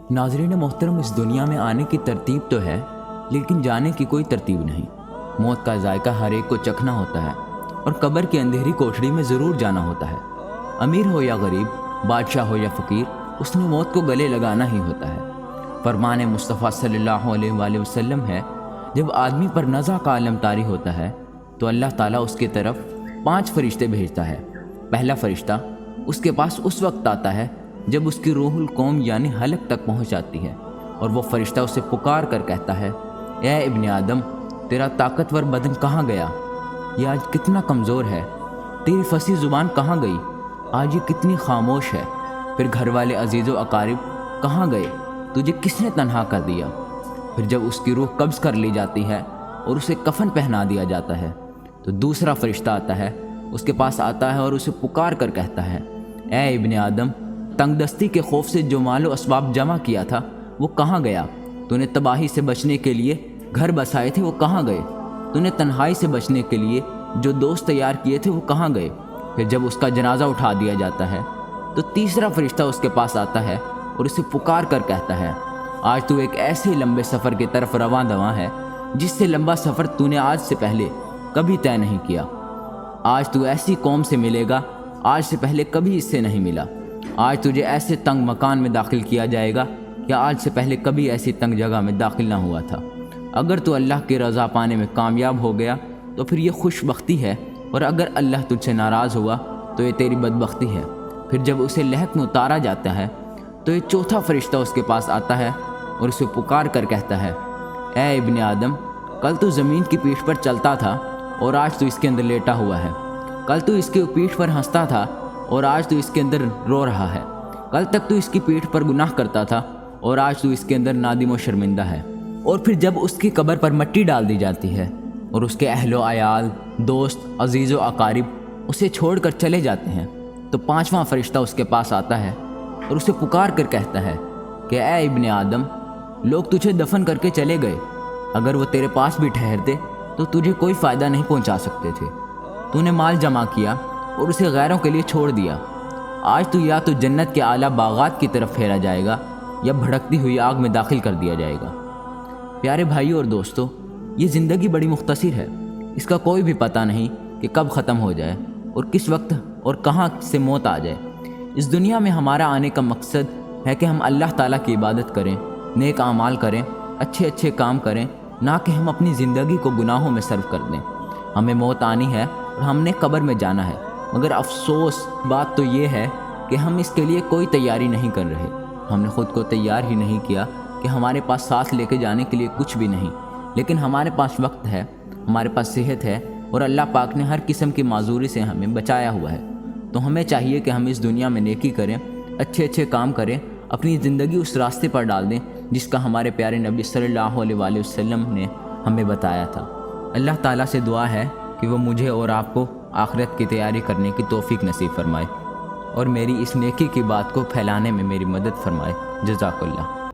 ناظرین محترم، اس دنیا میں آنے کی ترتیب تو ہے لیکن جانے کی کوئی ترتیب نہیں۔ موت کا ذائقہ ہر ایک کو چکھنا ہوتا ہے اور قبر کی اندھیری کوٹڑی میں ضرور جانا ہوتا ہے۔ امیر ہو یا غریب، بادشاہ ہو یا فقیر، اس نے موت کو گلے لگانا ہی ہوتا ہے۔ فرمان مصطفیٰ صلی اللہ علیہ وآلہ وسلم ہے، جب آدمی پر نزع کا عالم طاری ہوتا ہے تو اللہ تعالیٰ اس کی طرف 5 فرشتے بھیجتا ہے۔ پہلا فرشتہ اس کے پاس اس وقت آتا ہے جب اس کی روح القوم یعنی حلق تک پہنچ جاتی ہے، اور وہ فرشتہ اسے پکار کر کہتا ہے، اے ابن آدم، تیرا طاقتور بدن کہاں گیا؟ یہ آج کتنا کمزور ہے۔ تیری فصیح زبان کہاں گئی؟ آج یہ کتنی خاموش ہے۔ پھر گھر والے عزیز و اقارب کہاں گئے؟ تجھے کس نے تنہا کر دیا؟ پھر جب اس کی روح قبض کر لی جاتی ہے اور اسے کفن پہنا دیا جاتا ہے تو دوسرا فرشتہ آتا ہے، اس کے پاس آتا ہے اور اسے پکار کر کہتا ہے، اے ابن آدم، تنگ دستی کے خوف سے جو مال و اسباب جمع کیا تھا وہ کہاں گیا؟ تو نے تباہی سے بچنے کے لیے گھر بسائے تھے وہ کہاں گئے؟ تو نے تنہائی سے بچنے کے لیے جو دوست تیار کیے تھے وہ کہاں گئے؟ پھر جب اس کا جنازہ اٹھا دیا جاتا ہے تو تیسرا فرشتہ اس کے پاس آتا ہے اور اسے پکار کر کہتا ہے، آج تو ایک ایسے لمبے سفر کی طرف رواں دواں ہے جس سے لمبا سفر تو نے آج سے پہلے کبھی طے نہیں کیا۔ آج تو ایسی قوم سے ملے گا آج سے پہلے کبھی اس سے نہیں ملا۔ آج تجھے ایسے تنگ مکان میں داخل کیا جائے گا کہ آج سے پہلے کبھی ایسی تنگ جگہ میں داخل نہ ہوا تھا۔ اگر تو اللہ کی رضا پانے میں کامیاب ہو گیا تو پھر یہ خوش بختی ہے، اور اگر اللہ تجھ سے ناراض ہوا تو یہ تیری بدبختی ہے۔ پھر جب اسے لہک میں اتارا جاتا ہے تو یہ چوتھا فرشتہ اس کے پاس آتا ہے اور اسے پکار کر کہتا ہے، اے ابن آدم، کل تو زمین کی پیٹھ پر چلتا تھا اور آج تو اس کے اندر لیٹا ہوا ہے۔ کل تو اس کی پیٹھ پر ہنستا تھا اور آج تو اس کے اندر رو رہا ہے۔ کل تک تو اس کی پیٹھ پر گناہ کرتا تھا اور آج تو اس کے اندر نادم و شرمندہ ہے۔ اور پھر جب اس کی قبر پر مٹی ڈال دی جاتی ہے اور اس کے اہل و عیال، دوست، عزیز و اقارب اسے چھوڑ کر چلے جاتے ہیں تو پانچواں فرشتہ اس کے پاس آتا ہے اور اسے پکار کر کہتا ہے کہ اے ابن آدم، لوگ تجھے دفن کر کے چلے گئے، اگر وہ تیرے پاس بھی ٹھہرتے تو تجھے کوئی فائدہ نہیں پہنچا سکتے تھے۔ تو نے مال جمع کیا اور اسے غیروں کے لیے چھوڑ دیا۔ آج تو یا تو جنت کے اعلیٰ باغات کی طرف پھیرا جائے گا یا بھڑکتی ہوئی آگ میں داخل کر دیا جائے گا۔ پیارے بھائیوں اور دوستو، یہ زندگی بڑی مختصر ہے، اس کا کوئی بھی پتہ نہیں کہ کب ختم ہو جائے اور کس وقت اور کہاں سے موت آ جائے۔ اس دنیا میں ہمارا آنے کا مقصد ہے کہ ہم اللہ تعالیٰ کی عبادت کریں، نیک اعمال کریں، اچھے اچھے کام کریں، نہ کہ ہم اپنی زندگی کو گناہوں میں صرف کر دیں۔ ہمیں موت آنی ہے اور ہم نے قبر میں جانا ہے، مگر افسوس بات تو یہ ہے کہ ہم اس کے لیے کوئی تیاری نہیں کر رہے۔ ہم نے خود کو تیار ہی نہیں کیا کہ ہمارے پاس سانس لے کے جانے کے لیے کچھ بھی نہیں، لیکن ہمارے پاس وقت ہے، ہمارے پاس صحت ہے، اور اللہ پاک نے ہر قسم کی معذوری سے ہمیں بچایا ہوا ہے۔ تو ہمیں چاہیے کہ ہم اس دنیا میں نیکی کریں، اچھے اچھے کام کریں، اپنی زندگی اس راستے پر ڈال دیں جس کا ہمارے پیارے نبی صلی اللہ علیہ وآلہ وسلم نے ہمیں بتایا تھا۔ اللہ تعالیٰ سے دعا ہے کہ وہ مجھے اور آپ کو آخرت کی تیاری کرنے کی توفیق نصیب فرمائے اور میری اس نیکی کی بات کو پھیلانے میں میری مدد فرمائے۔ جزاک اللہ۔